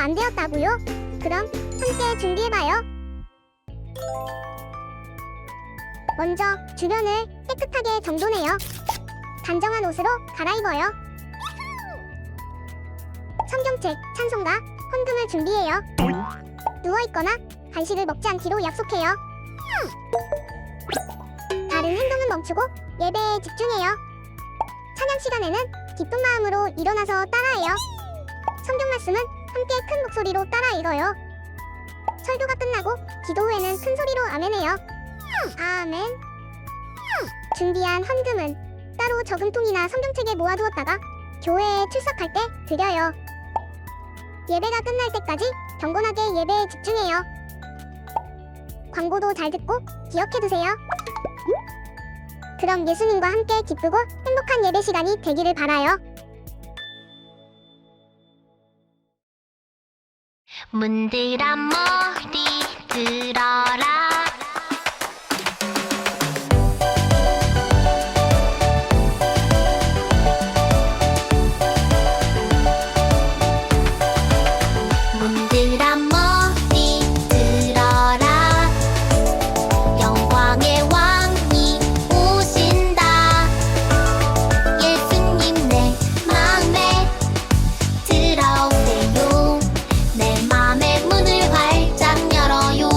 안 되었다고요? 그럼 함께 준비해봐요. 먼저 주변을 깨끗하게 정돈해요. 단정한 옷으로 갈아입어요. 성경책, 찬송가, 헌금을 준비해요. 누워있거나 간식을 먹지 않기로 약속해요. 다른 행동은 멈추고 예배에 집중해요. 찬양 시간에는 기쁜 마음으로 일어나서 따라해요. 성경 말씀은 함께 큰 목소리로 따라 읽어요. 설교가 끝나고 기도 후에는 큰 소리로 아멘해요. 아멘. 준비한 헌금은 따로 저금통이나 성경책에 모아두었다가 교회에 출석할 때 드려요. 예배가 끝날 때까지 경건하게 예배에 집중해요. 광고도 잘 듣고 기억해두세요. 그럼 예수님과 함께 기쁘고 행복한 예배 시간이 되기를 바라요. 문들아 머리 들어라. 문들아 머리 들어라. 영광의 왕이 오신다. 예수님 내 마음에 들어오세요. 내 맘의 문을 활짝 열어요.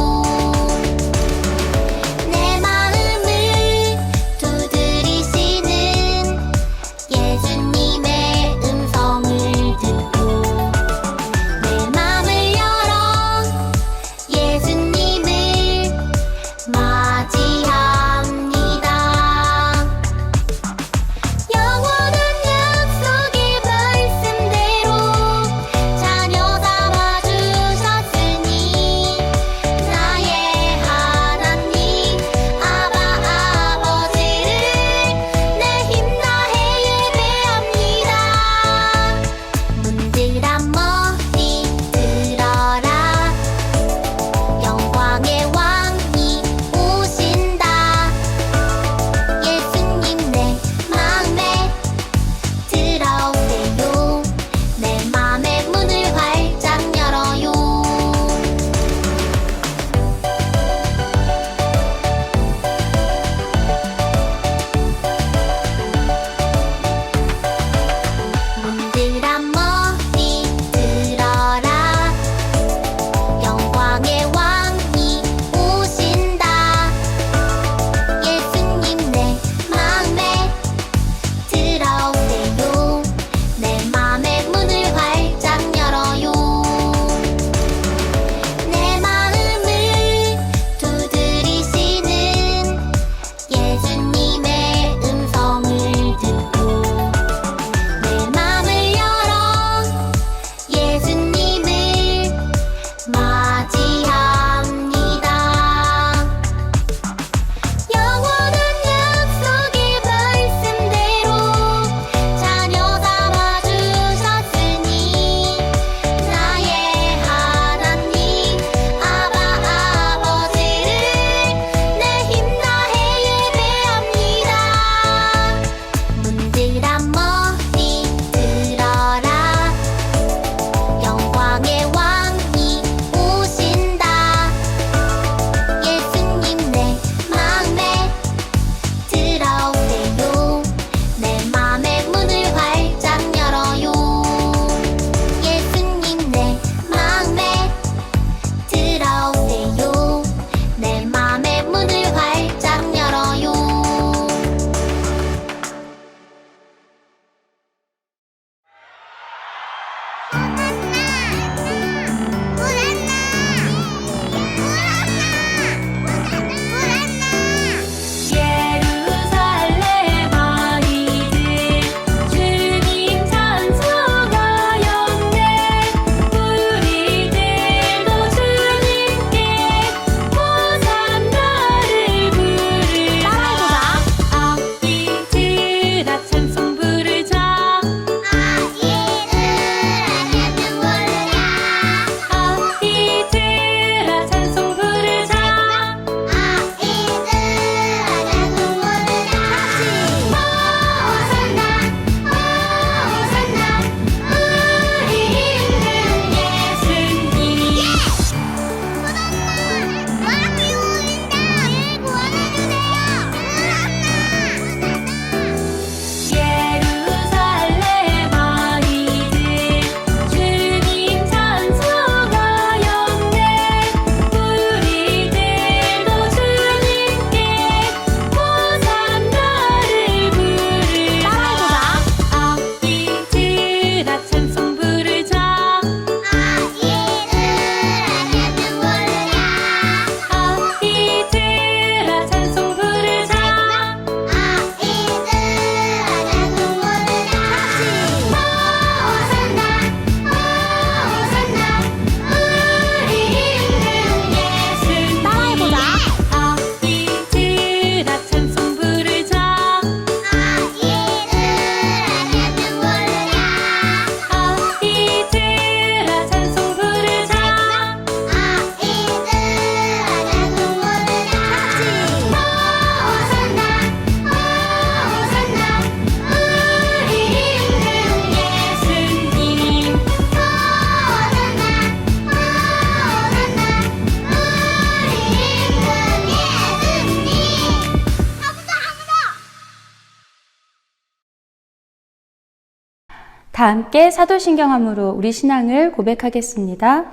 다 함께 사도신경함으로 우리 신앙을 고백하겠습니다.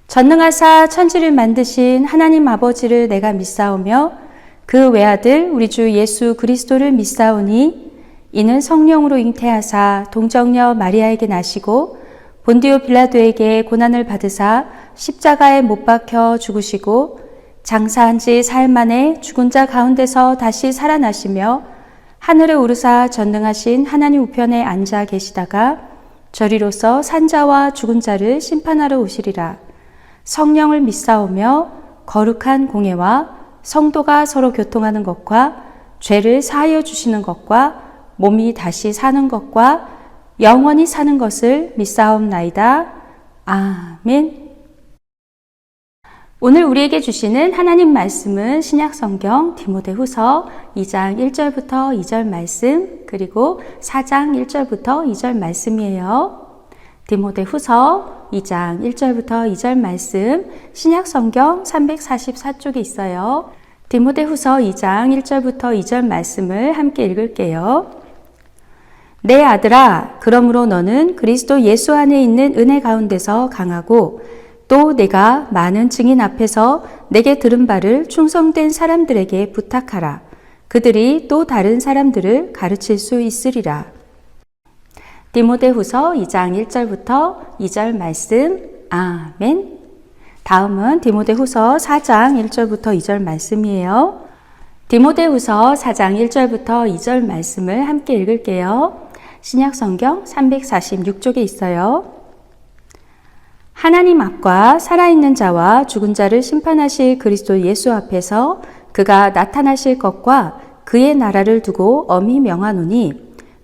전능하사 천지를 만드신 하나님 아버지를 내가 믿사오며 그 외아들 우리 주 예수 그리스도를 믿사오니 이는 성령으로 잉태하사 동정녀 마리아에게 나시고 본디오 빌라도에게 고난을 받으사 십자가에 못 박혀 죽으시고 장사한 지 사흘 만에 죽은 자 가운데서 다시 살아나시며 하늘에 오르사 전능하신 하나님 우편에 앉아 계시다가 저리로서 산자와 죽은 자를 심판하러 오시리라. 성령을 믿사오며 거룩한 공예와 성도가 서로 교통하는 것과 죄를 사하여 주시는 것과 몸이 다시 사는 것과 영원히 사는 것을 믿사옵나이다. 아멘. 오늘 우리에게 주시는 하나님 말씀은 신약성경 디모데후서 2장 1절부터 2절 말씀, 그리고 4장 1절부터 2절 말씀이에요. 디모데후서 2장 1절부터 2절 말씀, 신약성경 344쪽에 있어요. 디모데후서 2장 1절부터 2절 말씀을 함께 읽을게요. 내 아들아, 그러므로 너는 그리스도 예수 안에 있는 은혜 가운데서 강하고 또 내가 많은 증인 앞에서 내게 들은 바를 충성된 사람들에게 부탁하라. 그들이 또 다른 사람들을 가르칠 수 있으리라. 디모데후서 2장 1절부터 2절 말씀. 아멘. 다음은 디모데후서 4장 1절부터 2절 말씀이에요. 디모데후서 4장 1절부터 2절 말씀을 함께 읽을게요. 신약성경 346쪽에 있어요. 하나님 앞과 살아있는 자와 죽은 자를 심판하실 그리스도 예수 앞에서 그가 나타나실 것과 그의 나라를 두고 엄히 명하노니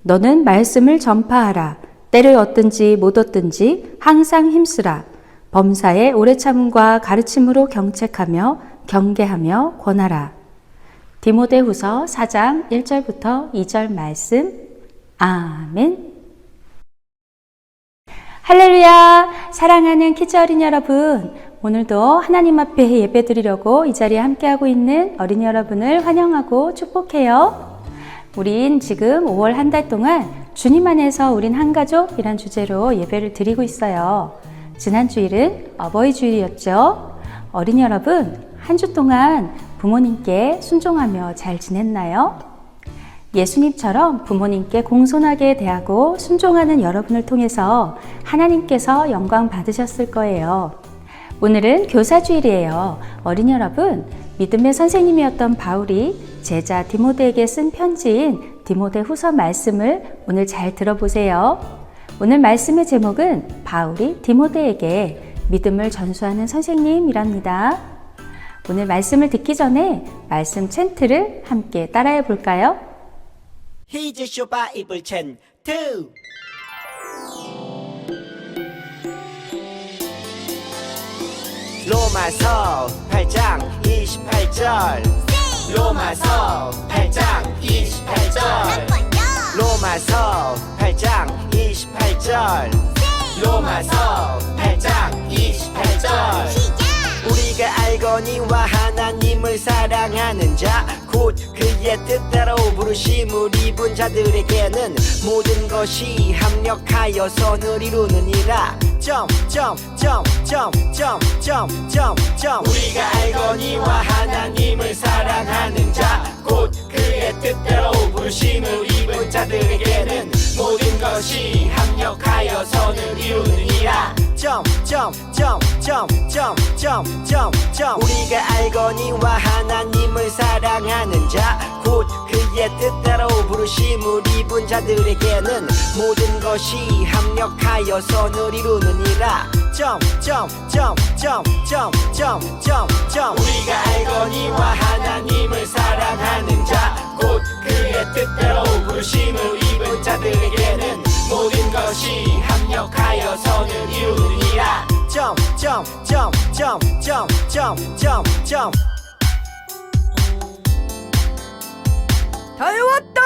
너는 말씀을 전파하라. 때를 얻든지 못 얻든지 항상 힘쓰라. 범사에 오래 참음과 가르침으로 경책하며 경계하며 권하라. 디모데후서 4장 1절부터 2절 말씀. 아멘. 할렐루야! 사랑하는 키즈 어린이 여러분, 오늘도 하나님 앞에 예배드리려고 이 자리에 함께하고 있는 어린이 여러분을 환영하고 축복해요. 우린 지금 5월 한 달 동안 주님 안에서 우린 한 가족이란 주제로 예배를 드리고 있어요. 지난 주일은 어버이 주일이었죠. 어린이 여러분, 한 주 동안 부모님께 순종하며 잘 지냈나요? 예수님처럼 부모님께 공손하게 대하고 순종하는 여러분을 통해서 하나님께서 영광 받으셨을 거예요. 오늘은 교사주일이에요. 어린이 여러분, 믿음의 선생님이었던 바울이 제자 디모데에게 쓴 편지인 디모데후서 말씀을 오늘 잘 들어보세요. 오늘 말씀의 제목은 바울이 디모데에게 믿음을 전수하는 선생님이랍니다. 오늘 말씀을 듣기 전에 말씀 챈트를 함께 따라해 볼까요? Here's your Bible chant 2. 로마서 8장 28절. 로마서 8장 28절. 로마서 8장 28절. 로마서 8장 28절. 우리가 알거니와 하나님을 사랑하는 자 곧 그의 뜻대로 부르심을 입은 자들에게는 모든 것이 합력하여 선을 이루느니라. 우리가 알거니와 하나님을 사랑하는 자 곧 그의 뜻대로 부르심을 입은 자들에게는 모든 것이 합력하여 선을 이루느니라. 우리가 알거니와 하나님을 사랑하는 자 곧 그의 뜻대로 부르심을 입은 자들에게는 모든 것이 합력하여 선을 이루느니라. 우리가 알거니와 하나님을 사랑하는 자 곧 그의 뜻대로 부르심을 입은 자들에게는 모든 것이 합력하여 선을 이루느니라. 다 외웠다!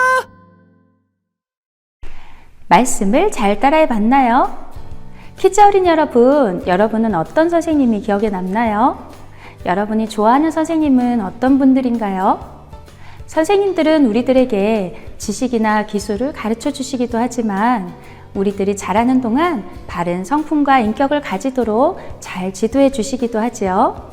말씀을 잘 따라해 봤나요? 키즈 어린이 여러분, 여러분은 어떤 선생님이 기억에 남나요? 여러분이 좋아하는 선생님은 어떤 분들인가요? 선생님들은 우리들에게 지식이나 기술을 가르쳐 주시기도 하지만 우리들이 자라는 동안 바른 성품과 인격을 가지도록 잘 지도해 주시기도 하지요.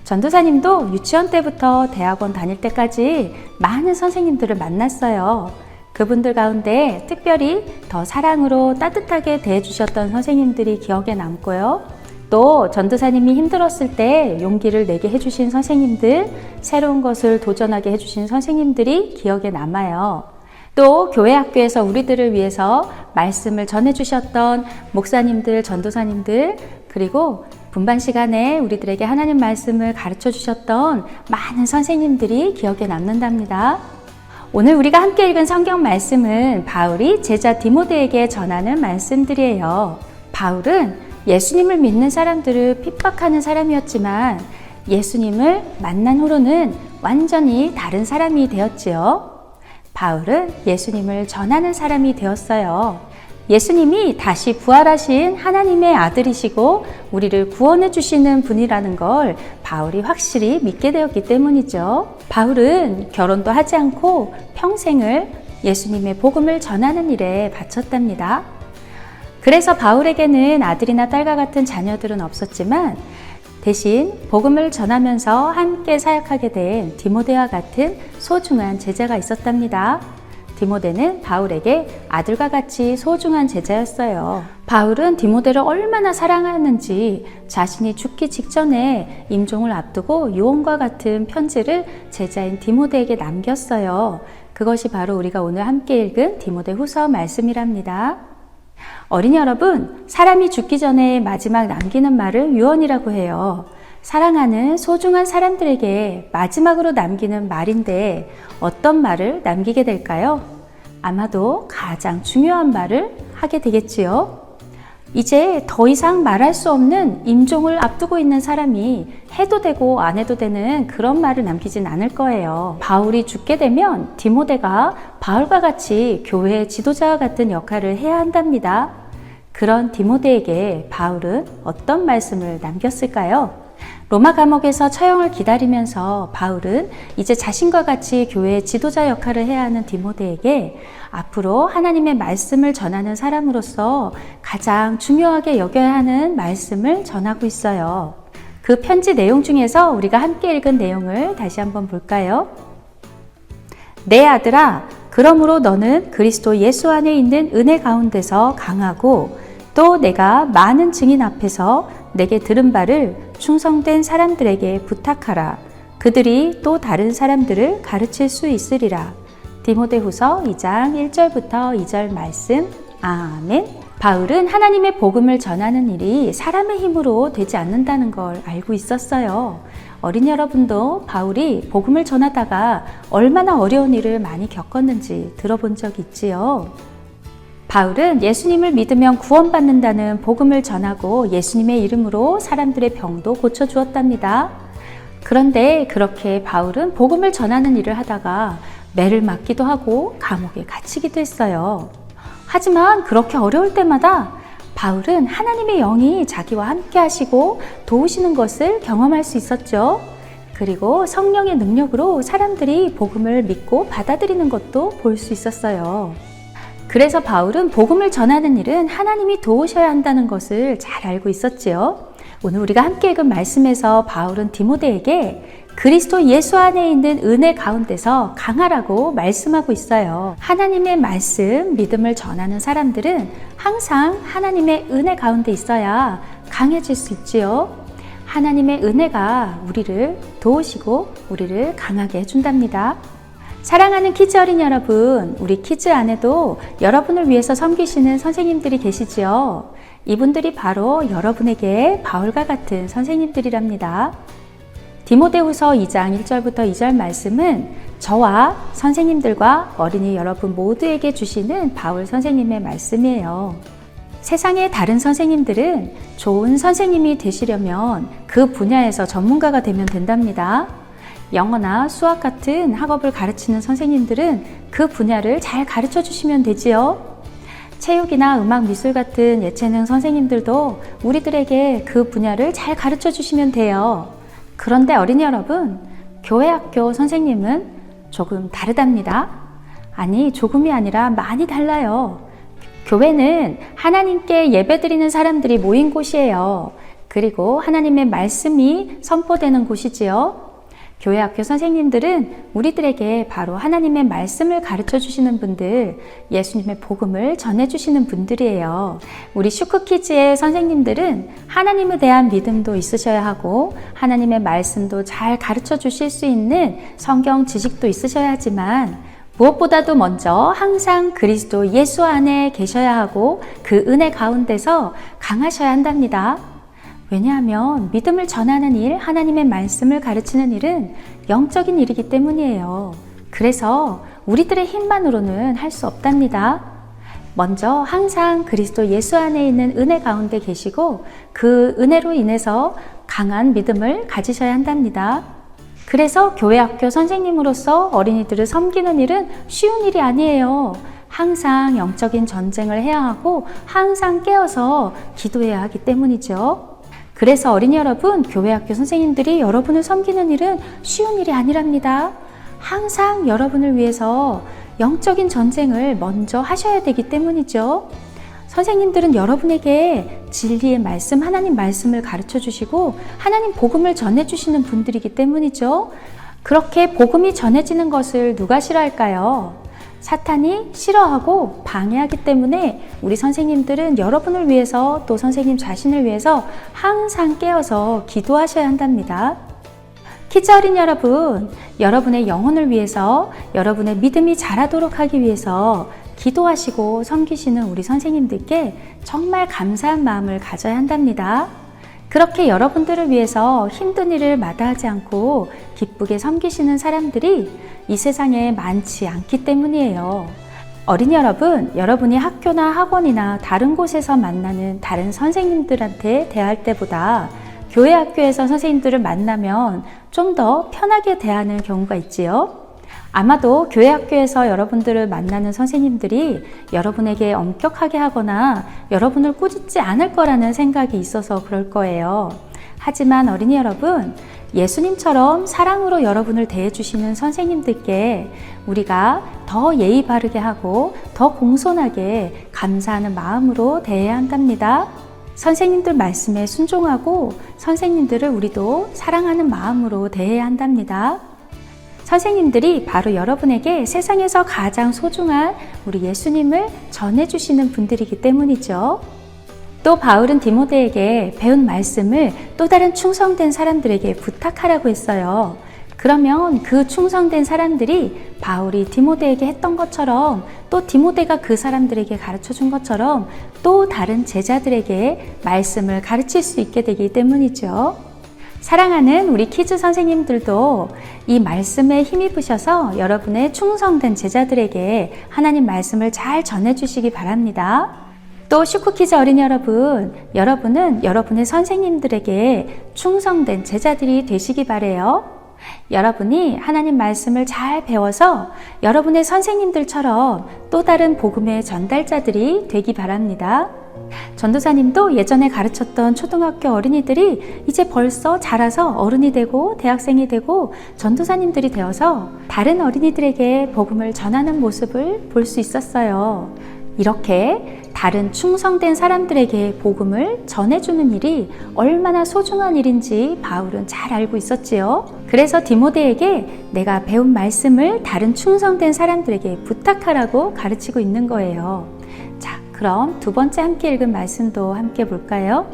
전도사님도 유치원 때부터 대학원 다닐 때까지 많은 선생님들을 만났어요. 그분들 가운데 특별히 더 사랑으로 따뜻하게 대해주셨던 선생님들이 기억에 남고요. 또 전도사님이 힘들었을 때 용기를 내게 해주신 선생님들, 새로운 것을 도전하게 해주신 선생님들이 기억에 남아요. 또 교회 학교에서 우리들을 위해서 말씀을 전해주셨던 목사님들, 전도사님들, 그리고 분반 시간에 우리들에게 하나님 말씀을 가르쳐 주셨던 많은 선생님들이 기억에 남는답니다. 오늘 우리가 함께 읽은 성경 말씀은 바울이 제자 디모데에게 전하는 말씀들이에요. 바울은 예수님을 믿는 사람들을 핍박하는 사람이었지만 예수님을 만난 후로는 완전히 다른 사람이 되었지요. 바울은 예수님을 전하는 사람이 되었어요. 예수님이 다시 부활하신 하나님의 아들이시고 우리를 구원해 주시는 분이라는 걸 바울이 확실히 믿게 되었기 때문이죠. 바울은 결혼도 하지 않고 평생을 예수님의 복음을 전하는 일에 바쳤답니다. 그래서 바울에게는 아들이나 딸과 같은 자녀들은 없었지만 대신 복음을 전하면서 함께 사역하게 된 디모데와 같은 소중한 제자가 있었답니다. 디모데는 바울에게 아들과 같이 소중한 제자였어요. 바울은 디모데를 얼마나 사랑하였는지 자신이 죽기 직전에 임종을 앞두고 유언과 같은 편지를 제자인 디모데에게 남겼어요. 그것이 바로 우리가 오늘 함께 읽은 디모데 후서 말씀이랍니다. 어린이 여러분, 사람이 죽기 전에 마지막 남기는 말을 유언이라고 해요. 사랑하는 소중한 사람들에게 마지막으로 남기는 말인데 어떤 말을 남기게 될까요? 아마도 가장 중요한 말을 하게 되겠지요. 이제 더 이상 말할 수 없는 임종을 앞두고 있는 사람이 해도 되고 안 해도 되는 그런 말을 남기진 않을 거예요. 바울이 죽게 되면 디모데가 바울과 같이 교회의 지도자와 같은 역할을 해야 한답니다. 그런 디모데에게 바울은 어떤 말씀을 남겼을까요? 로마 감옥에서 처형을 기다리면서 바울은 이제 자신과 같이 교회의 지도자 역할을 해야 하는 디모데에게 앞으로 하나님의 말씀을 전하는 사람으로서 가장 중요하게 여겨야 하는 말씀을 전하고 있어요. 그 편지 내용 중에서 우리가 함께 읽은 내용을 다시 한번 볼까요? 내 아들아, 그러므로 너는 그리스도 예수 안에 있는 은혜 가운데서 강하고 또 내가 많은 증인 앞에서 내게 들은 바를 충성된 사람들에게 부탁하라. 그들이 또 다른 사람들을 가르칠 수 있으리라. 디모데후서 2장 1절부터 2절 말씀. 아멘. 바울은 하나님의 복음을 전하는 일이 사람의 힘으로 되지 않는다는 걸 알고 있었어요. 어린이 여러분도 바울이 복음을 전하다가 얼마나 어려운 일을 많이 겪었는지 들어본 적 있지요? 바울은 예수님을 믿으면 구원받는다는 복음을 전하고 예수님의 이름으로 사람들의 병도 고쳐주었답니다. 그런데 그렇게 바울은 복음을 전하는 일을 하다가 매를 맞기도 하고 감옥에 갇히기도 했어요. 하지만 그렇게 어려울 때마다 바울은 하나님의 영이 자기와 함께 하시고 도우시는 것을 경험할 수 있었죠. 그리고 성령의 능력으로 사람들이 복음을 믿고 받아들이는 것도 볼 수 있었어요. 그래서 바울은 복음을 전하는 일은 하나님이 도우셔야 한다는 것을 잘 알고 있었지요. 오늘 우리가 함께 읽은 말씀에서 바울은 디모데에게 그리스도 예수 안에 있는 은혜 가운데서 강하라고 말씀하고 있어요. 하나님의 말씀, 믿음을 전하는 사람들은 항상 하나님의 은혜 가운데 있어야 강해질 수 있지요. 하나님의 은혜가 우리를 도우시고 우리를 강하게 해준답니다. 사랑하는 키즈 어린이 여러분, 우리 키즈 안에도 여러분을 위해서 섬기시는 선생님들이 계시지요. 이분들이 바로 여러분에게 바울과 같은 선생님들이랍니다. 디모데후서 2장 1절부터 2절 말씀은 저와 선생님들과 어린이 여러분 모두에게 주시는 바울 선생님의 말씀이에요. 세상의 다른 선생님들은 좋은 선생님이 되시려면 그 분야에서 전문가가 되면 된답니다. 영어나 수학 같은 학업을 가르치는 선생님들은 그 분야를 잘 가르쳐 주시면 되지요. 체육이나 음악, 미술 같은 예체능 선생님들도 우리들에게 그 분야를 잘 가르쳐 주시면 돼요. 그런데 어린이 여러분, 교회 학교 선생님은 조금 다르답니다. 아니, 조금이 아니라 많이 달라요. 교회는 하나님께 예배드리는 사람들이 모인 곳이에요. 그리고 하나님의 말씀이 선포되는 곳이지요. 교회 학교 선생님들은 우리들에게 바로 하나님의 말씀을 가르쳐 주시는 분들, 예수님의 복음을 전해 주시는 분들이에요. 우리 슈크키즈의 선생님들은 하나님에 대한 믿음도 있으셔야 하고 하나님의 말씀도 잘 가르쳐 주실 수 있는 성경 지식도 있으셔야 하지만 무엇보다도 먼저 항상 그리스도 예수 안에 계셔야 하고 그 은혜 가운데서 강하셔야 한답니다. 왜냐하면 믿음을 전하는 일, 하나님의 말씀을 가르치는 일은 영적인 일이기 때문이에요. 그래서 우리들의 힘만으로는 할 수 없답니다. 먼저 항상 그리스도 예수 안에 있는 은혜 가운데 계시고 그 은혜로 인해서 강한 믿음을 가지셔야 한답니다. 그래서 교회 학교 선생님으로서 어린이들을 섬기는 일은 쉬운 일이 아니에요. 항상 영적인 전쟁을 해야 하고 항상 깨어서 기도해야 하기 때문이죠. 그래서 어린이 여러분, 교회 학교 선생님들이 여러분을 섬기는 일은 쉬운 일이 아니랍니다. 항상 여러분을 위해서 영적인 전쟁을 먼저 하셔야 되기 때문이죠. 선생님들은 여러분에게 진리의 말씀, 하나님 말씀을 가르쳐 주시고 하나님 복음을 전해 주시는 분들이기 때문이죠. 그렇게 복음이 전해지는 것을 누가 싫어할까요? 사탄이 싫어하고 방해하기 때문에 우리 선생님들은 여러분을 위해서 또 선생님 자신을 위해서 항상 깨어서 기도하셔야 한답니다. 키즈 어린이 여러분, 여러분의 영혼을 위해서 여러분의 믿음이 자라도록 하기 위해서 기도하시고 섬기시는 우리 선생님들께 정말 감사한 마음을 가져야 한답니다. 그렇게 여러분들을 위해서 힘든 일을 마다하지 않고 기쁘게 섬기시는 사람들이 이 세상에 많지 않기 때문이에요. 어린이 여러분, 여러분이 학교나 학원이나 다른 곳에서 만나는 다른 선생님들한테 대할 때보다 교회 학교에서 선생님들을 만나면 좀 더 편하게 대하는 경우가 있지요. 아마도 교회 학교에서 여러분들을 만나는 선생님들이 여러분에게 엄격하게 하거나 여러분을 꾸짖지 않을 거라는 생각이 있어서 그럴 거예요. 하지만 어린이 여러분, 예수님처럼 사랑으로 여러분을 대해주시는 선생님들께 우리가 더 예의 바르게 하고 더 공손하게 감사하는 마음으로 대해야 한답니다. 선생님들 말씀에 순종하고 선생님들을 우리도 사랑하는 마음으로 대해야 한답니다. 선생님들이 바로 여러분에게 세상에서 가장 소중한 우리 예수님을 전해주시는 분들이기 때문이죠. 또 바울은 디모데에게 배운 말씀을 또 다른 충성된 사람들에게 부탁하라고 했어요. 그러면 그 충성된 사람들이 바울이 디모데에게 했던 것처럼 또 디모데가 그 사람들에게 가르쳐 준 것처럼 또 다른 제자들에게 말씀을 가르칠 수 있게 되기 때문이죠. 사랑하는 우리 키즈 선생님들도 이 말씀에 힘입으셔서 여러분의 충성된 제자들에게 하나님 말씀을 잘 전해주시기 바랍니다. 또 슈크키즈 어린이 여러분, 여러분은 여러분의 선생님들에게 충성된 제자들이 되시기 바래요. 여러분이 하나님 말씀을 잘 배워서 여러분의 선생님들처럼 또 다른 복음의 전달자들이 되기 바랍니다. 전도사님도 예전에 가르쳤던 초등학교 어린이들이 이제 벌써 자라서 어른이 되고 대학생이 되고 전도사님들이 되어서 다른 어린이들에게 복음을 전하는 모습을 볼 수 있었어요. 이렇게 다른 충성된 사람들에게 복음을 전해주는 일이 얼마나 소중한 일인지 바울은 잘 알고 있었지요. 그래서 디모데에게 내가 배운 말씀을 다른 충성된 사람들에게 부탁하라고 가르치고 있는 거예요. 자, 그럼 두 번째 함께 읽은 말씀도 함께 볼까요?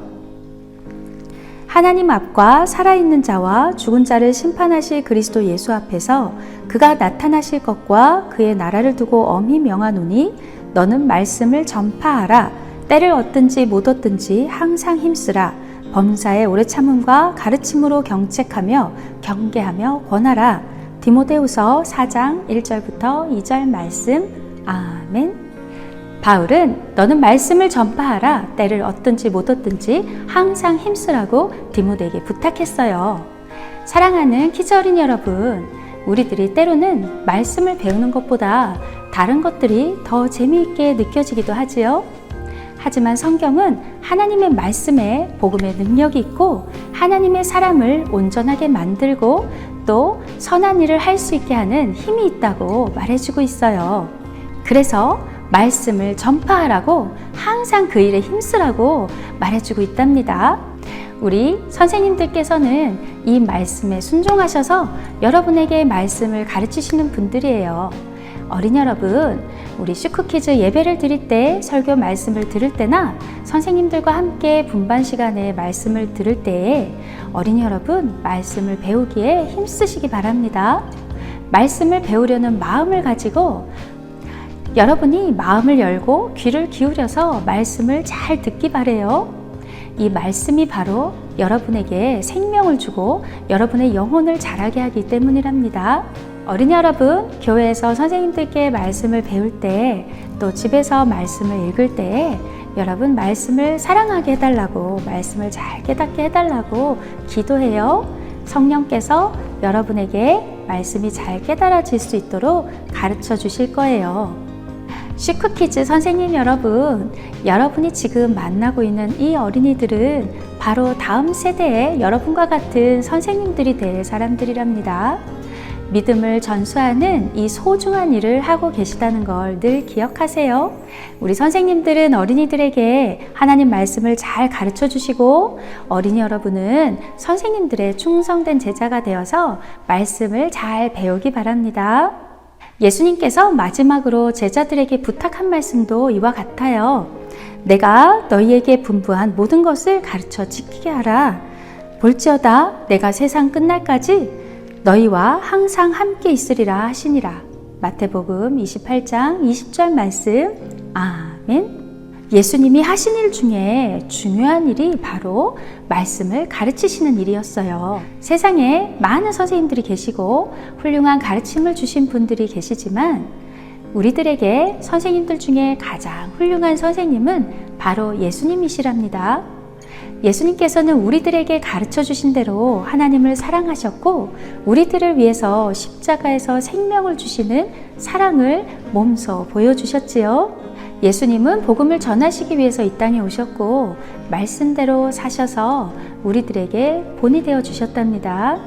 하나님 앞과 살아있는 자와 죽은 자를 심판하실 그리스도 예수 앞에서 그가 나타나실 것과 그의 나라를 두고 엄히 명하노니 너는 말씀을 전파하라. 때를 얻든지 못 얻든지 항상 힘쓰라. 범사의 오래 참음과 가르침으로 경책하며 경계하며 권하라. 디모데후서 4장 1절부터 2절 말씀. 아멘. 바울은 너는 말씀을 전파하라. 때를 얻든지 못 얻든지 항상 힘쓰라고 디모데에게 부탁했어요. 사랑하는 키즈 어린이 여러분, 우리들이 때로는 말씀을 배우는 것보다 다른 것들이 더 재미있게 느껴지기도 하지요. 하지만 성경은 하나님의 말씀에 복음의 능력이 있고 하나님의 사람을 온전하게 만들고 또 선한 일을 할 수 있게 하는 힘이 있다고 말해주고 있어요. 그래서 말씀을 전파하라고 항상 그 일에 힘쓰라고 말해주고 있답니다. 우리 선생님들께서는 이 말씀에 순종하셔서 여러분에게 말씀을 가르치시는 분들이에요. 어린이 여러분, 우리 슈크키즈 예배를 드릴 때, 설교 말씀을 들을 때나 선생님들과 함께 분반 시간에 말씀을 들을 때에 어린이 여러분, 말씀을 배우기에 힘쓰시기 바랍니다. 말씀을 배우려는 마음을 가지고 여러분이 마음을 열고 귀를 기울여서 말씀을 잘 듣기 바래요. 이 말씀이 바로 여러분에게 생명을 주고 여러분의 영혼을 자라게 하기 때문이랍니다. 어린이 여러분, 교회에서 선생님들께 말씀을 배울 때, 또 집에서 말씀을 읽을 때 여러분 말씀을 사랑하게 해달라고, 말씀을 잘 깨닫게 해달라고 기도해요. 성령께서 여러분에게 말씀이 잘 깨달아질 수 있도록 가르쳐 주실 거예요. 슈크키즈 선생님 여러분, 여러분이 지금 만나고 있는 이 어린이들은 바로 다음 세대의 여러분과 같은 선생님들이 될 사람들이랍니다. 믿음을 전수하는 이 소중한 일을 하고 계시다는 걸 늘 기억하세요. 우리 선생님들은 어린이들에게 하나님 말씀을 잘 가르쳐 주시고, 어린이 여러분은 선생님들의 충성된 제자가 되어서 말씀을 잘 배우기 바랍니다. 예수님께서 마지막으로 제자들에게 부탁한 말씀도 이와 같아요. 내가 너희에게 분부한 모든 것을 가르쳐 지키게 하라. 볼지어다 내가 세상 끝날까지 너희와 항상 함께 있으리라 하시니라. 마태복음 28장 20절 말씀. 아멘. 예수님이 하신 일 중에 중요한 일이 바로 말씀을 가르치시는 일이었어요. 세상에 많은 선생님들이 계시고 훌륭한 가르침을 주신 분들이 계시지만 우리들에게 선생님들 중에 가장 훌륭한 선생님은 바로 예수님이시랍니다. 예수님께서는 우리들에게 가르쳐 주신 대로 하나님을 사랑하셨고, 우리들을 위해서 십자가에서 생명을 주시는 사랑을 몸소 보여주셨지요. 예수님은 복음을 전하시기 위해서 이 땅에 오셨고, 말씀대로 사셔서 우리들에게 본이 되어 주셨답니다.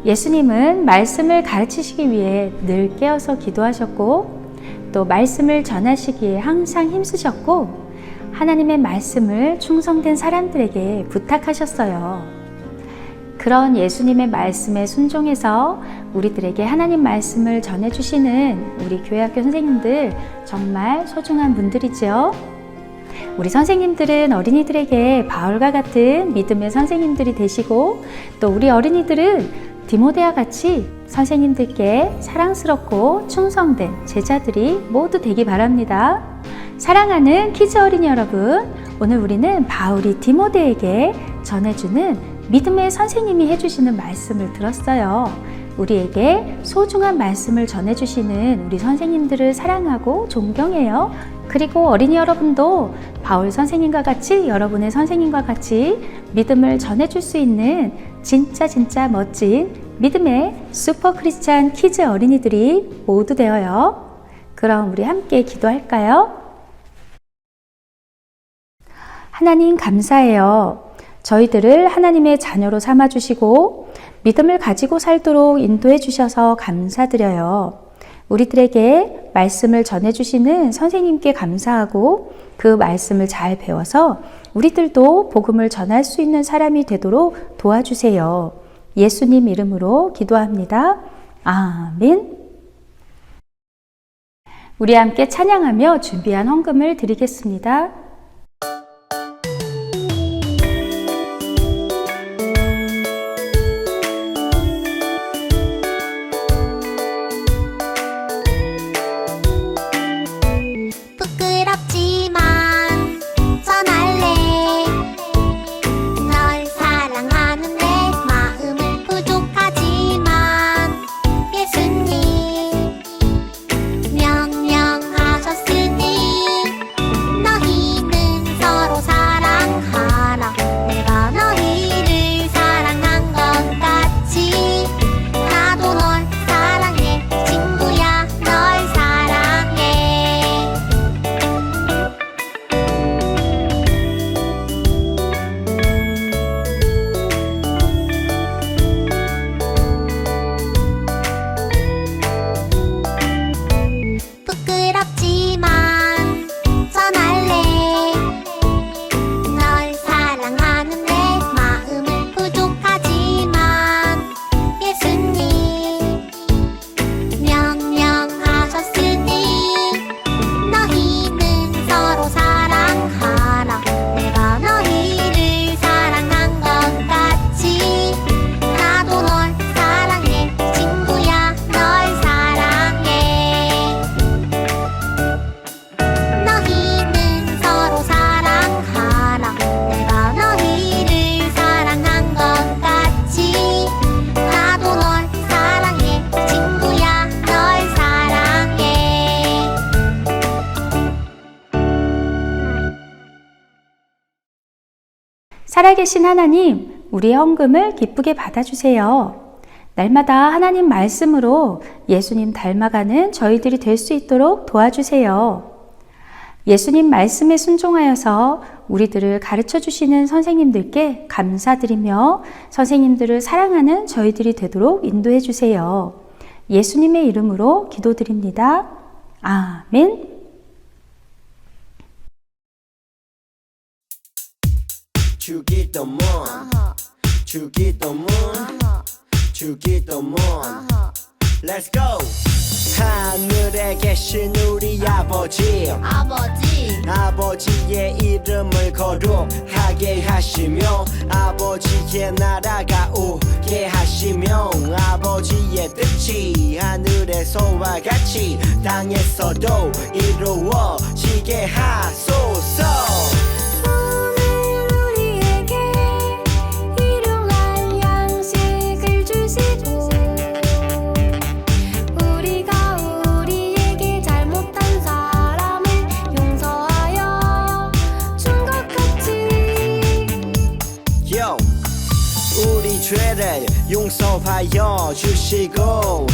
예수님은 말씀을 가르치시기 위해 늘 깨어서 기도하셨고, 또 말씀을 전하시기에 항상 힘쓰셨고, 하나님의 말씀을 충성된 사람들에게 부탁하셨어요. 그런 예수님의 말씀에 순종해서 우리들에게 하나님 말씀을 전해주시는 우리 교회학교 선생님들 정말 소중한 분들이죠. 우리 선생님들은 어린이들에게 바울과 같은 믿음의 선생님들이 되시고, 또 우리 어린이들은 디모데와 같이 선생님들께 사랑스럽고 충성된 제자들이 모두 되기 바랍니다. 사랑하는 키즈 어린이 여러분, 오늘 우리는 바울이 디모데에게 전해주는 믿음의 선생님이 해주시는 말씀을 들었어요. 우리에게 소중한 말씀을 전해주시는 우리 선생님들을 사랑하고 존경해요. 그리고 어린이 여러분도 바울 선생님과 같이, 여러분의 선생님과 같이 믿음을 전해줄 수 있는 진짜 멋진 믿음의 슈퍼 크리스찬 키즈 어린이들이 모두 되어요. 그럼 우리 함께 기도할까요? 하나님 감사해요. 저희들을 하나님의 자녀로 삼아주시고 믿음을 가지고 살도록 인도해 주셔서 감사드려요. 우리들에게 말씀을 전해주시는 선생님께 감사하고 그 말씀을 잘 배워서 우리들도 복음을 전할 수 있는 사람이 되도록 도와주세요. 예수님 이름으로 기도합니다. 아멘. 우리 함께 찬양하며 준비한 헌금을 드리겠습니다. 부끄럽지만 전할래. 널 사랑하는 내 마음은 부족하지만 예수님 명령하셨으니 너희 살아계신 하나님, 우리의 헌금을 기쁘게 받아주세요. 날마다 하나님 말씀으로 예수님 닮아가는 저희들이 될 수 있도록 도와주세요. 예수님 말씀에 순종하여서 우리들을 가르쳐 주시는 선생님들께 감사드리며 선생님들을 사랑하는 저희들이 되도록 인도해 주세요. 예수님의 이름으로 기도드립니다. 아멘. 주기도문 주기도문 주기도문 Let's go 하늘에 계신 우리 아버지 아버지의 이름을 거룩하게 하시며 아버지의 나라가 오게 하시며 아버지의 뜻이 하늘에서와 같이 땅에서도 이루어지게 하소서. 우리 죄를 용서하여 주시고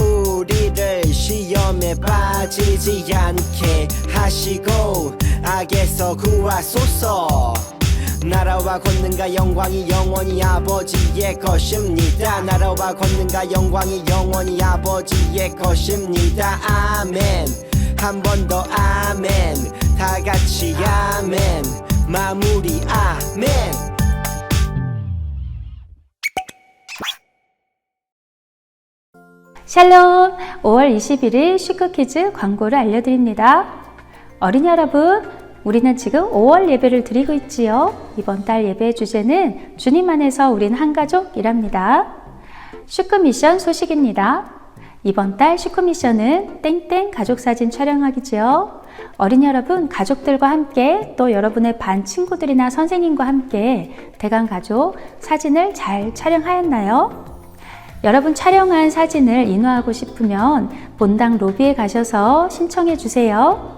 우리를 시험에 빠지지 않게 하시고 악에서 구하소서. 나라와 권능과 영광이 영원히 아버지의 것입니다. 나라와 권능과 영광이 영원히 아버지의 것입니다. 아멘. 한 번 더 아멘. 다 같이 아멘. 마무리 아멘. 샬롬! 5월 21일 슈크키즈 광고를 알려드립니다. 어린이 여러분, 우리는 지금 5월 예배를 드리고 있지요. 이번 달 예배의 주제는 주님 안에서 우린 한 가족이랍니다. 슈크미션 소식입니다. 이번 달 슈크미션은 땡땡 가족사진 촬영하기지요. 어린이 여러분, 가족들과 함께 또 여러분의 반 친구들이나 선생님과 함께 대강가족 사진을 잘 촬영하였나요? 여러분 촬영한 사진을 인화하고 싶으면 본당 로비에 가셔서 신청해 주세요.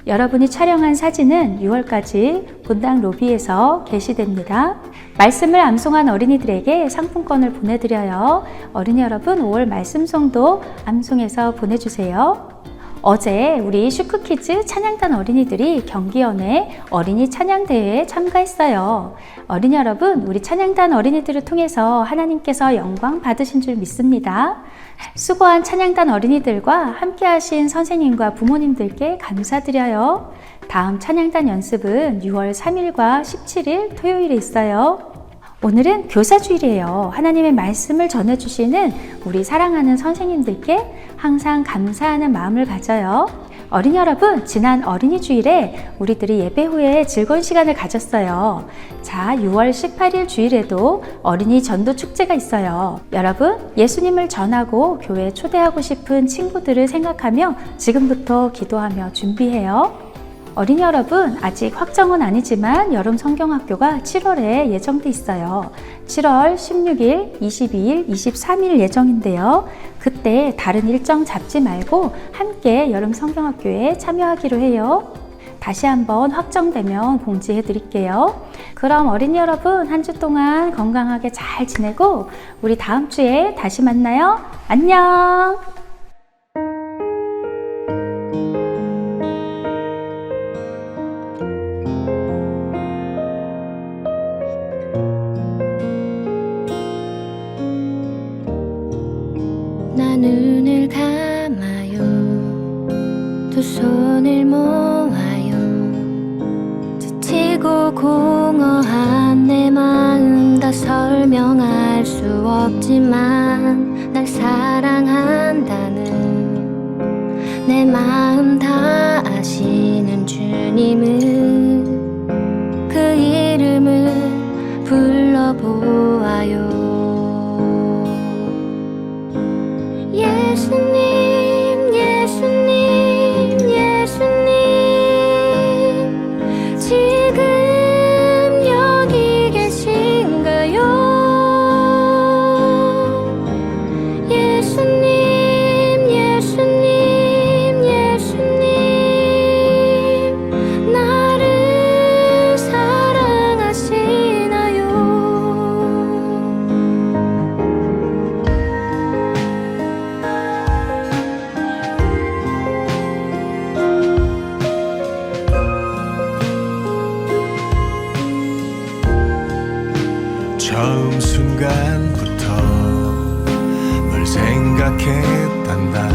여러분이 촬영한 사진은 6월까지 본당 로비에서 게시됩니다. 말씀을 암송한 어린이들에게 상품권을 보내드려요. 어린이 여러분 5월 말씀송도 암송해서 보내주세요. 어제 우리 슈크키즈 찬양단 어린이들이 경기연의 어린이 찬양대회에 참가했어요. 어린이 여러분, 우리 찬양단 어린이들을 통해서 하나님께서 영광 받으신 줄 믿습니다. 수고한 찬양단 어린이들과 함께 하신 선생님과 부모님들께 감사드려요. 다음 찬양단 연습은 6월 3일과 17일 토요일에 있어요. 오늘은 교사주일이에요. 하나님의 말씀을 전해주시는 우리 사랑하는 선생님들께 항상 감사하는 마음을 가져요. 어린이 여러분, 지난 어린이 주일에 우리들이 예배 후에 즐거운 시간을 가졌어요. 자, 6월 18일 주일에도 어린이 전도 축제가 있어요. 여러분, 예수님을 전하고 교회에 초대하고 싶은 친구들을 생각하며 지금부터 기도하며 준비해요. 어린이 여러분, 아직 확정은 아니지만 여름 성경학교가 7월에 예정돼 있어요. 7월 16일, 22일, 23일 예정인데요. 그때 다른 일정 잡지 말고 함께 여름 성경학교에 참여하기로 해요. 다시 한번 확정되면 공지해 드릴게요. 그럼 어린이 여러분, 한 주 동안 건강하게 잘 지내고 우리 다음 주에 다시 만나요. 안녕! 눈을 감아요. 두 손을 모아요. 지치고 공허한 내 마음 다 설명할 수 없지만 날 사랑한다는 내 마음 다 아시는 주님을 그 이름을 불러보아요. 예수님, 예수님, 예수님, 지금 여기 계신가요? 예수님, 예수님, 예수님. 산다.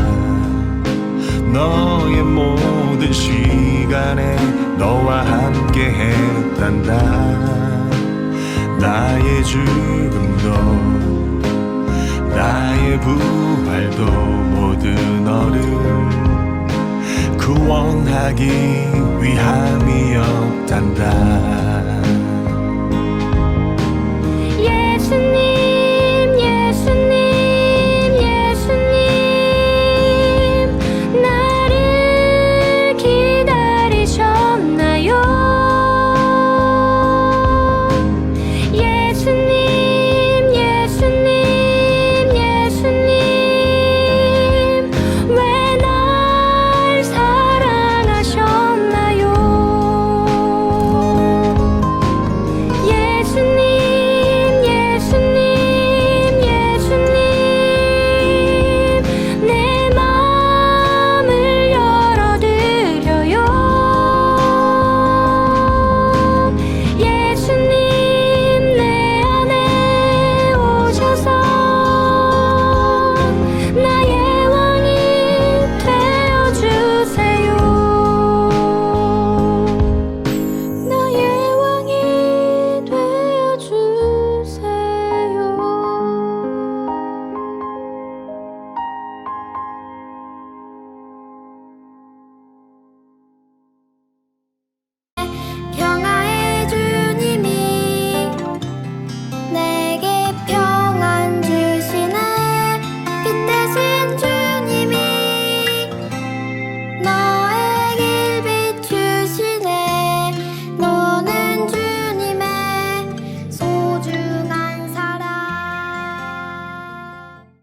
너의 모든 시간에 너와 함께 했단다. 나의 죽음도 나의 부활도 모두 너를 구원하기 위함이었단다.